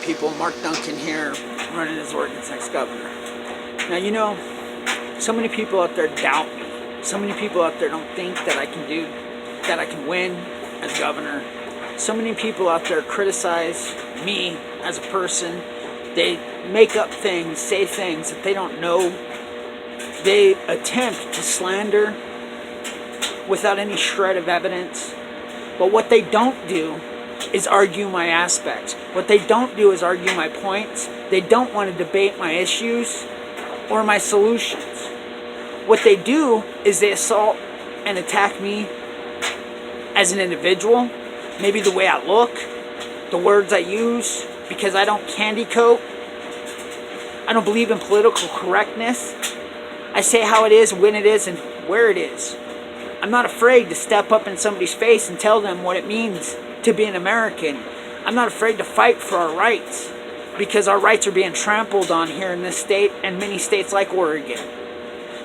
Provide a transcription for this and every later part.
people? Mark Duncan here, running as Oregon's next governor. Now, you know, so many people out there doubt me. So many people out there don't think that I can win as governor. So many people out there criticize me as a person. They make up things, say things that they don't know. They attempt to slander without any shred of evidence. But what they don't do is argue my aspects. What they don't do is argue my points. They don't want to debate my issues or my solutions. What they do is they assault and attack me as an individual, maybe the way I look, the words I use, because I don't candy coat. I don't believe in political correctness. I say how it is, when it is, and where it is. I'm not afraid to step up in somebody's face and tell them what it means to be an American. I'm not afraid to fight for our rights, because our rights are being trampled on here in this state and many states like Oregon.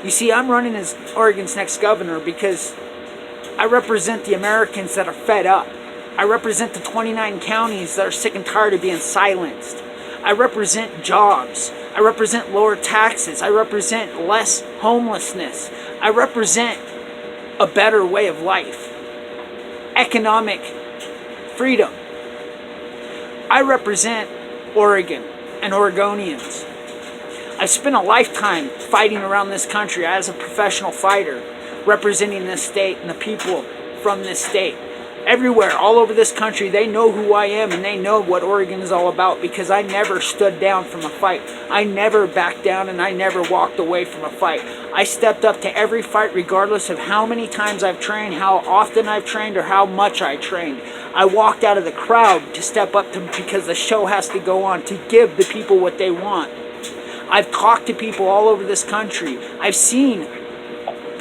You see, I'm running as Oregon's next governor because I represent the Americans that are fed up. I represent the 29 counties that are sick and tired of being silenced. I represent jobs. I represent lower taxes. I represent less homelessness. I represent a better way of life. Economic freedom. I represent Oregon and Oregonians. I've spent a lifetime fighting around this country as a professional fighter, representing this state and the people from this state. Everywhere, all over this country, they know who I am and they know what Oregon is all about, because I never stood down from a fight. I never backed down and I never walked away from a fight. I stepped up to every fight regardless of how many times I've trained, how often I've trained, or how much I trained. I walked out of the crowd to step up to, because the show has to go on, to give the people what they want. I've talked to people all over this country. I've seen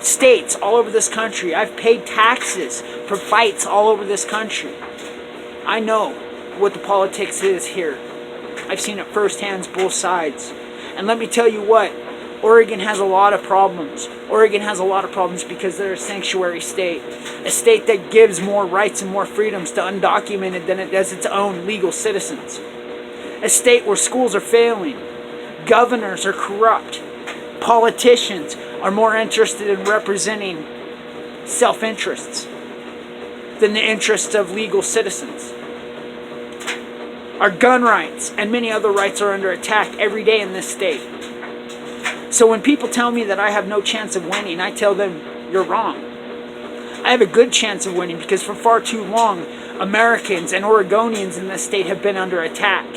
states all over this country. I've paid taxes for fights all over this country. I know what the politics is here. I've seen it firsthand, both sides. And let me tell you what, Oregon has a lot of problems. Oregon has a lot of problems because they're a sanctuary state. A state that gives more rights and more freedoms to undocumented than it does its own legal citizens. A state where schools are failing. Governors are corrupt. Politicians are more interested in representing self-interests than the interests of legal citizens. Our gun rights and many other rights are under attack every day in this state. So when people tell me that I have no chance of winning, I tell them, you're wrong. I have a good chance of winning because for far too long, Americans and Oregonians in this state have been under attack.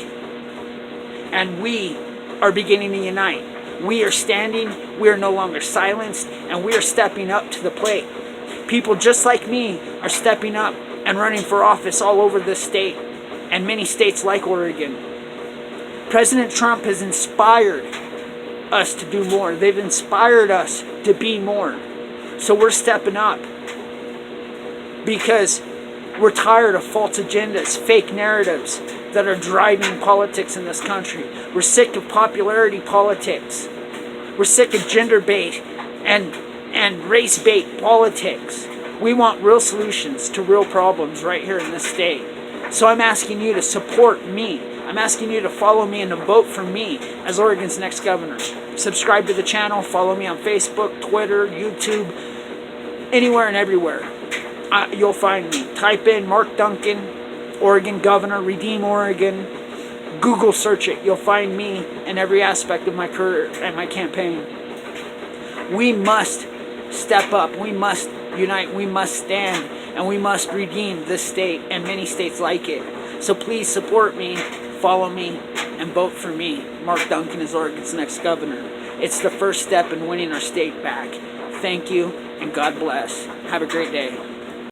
And we are beginning to unite. We are standing, we are no longer silenced, and we are stepping up to the plate. People just like me are stepping up and running for office all over this state and many states like Oregon. President Trump has inspired us to do more. They've inspired us to be more. So we're stepping up because we're tired of false agendas, fake narratives that are driving politics in this country. We're sick of popularity politics. We're sick of gender bait and race bait politics. We want real solutions to real problems right here in this state. So I'm asking you to support me. I'm asking you to follow me and to vote for me as Oregon's next governor. Subscribe to the channel. Follow me on Facebook, Twitter, YouTube, anywhere and everywhere. You'll find me. Type in Mark Duncan, Oregon Governor, Redeem Oregon. Google search it. You'll find me in every aspect of my career and my campaign. We must step up. We must unite. We must stand. And we must redeem this state and many states like it. So please support me, follow me, and vote for me. Mark Duncan is Oregon's next governor. It's the first step in winning our state back. Thank you, and God bless. Have a great day.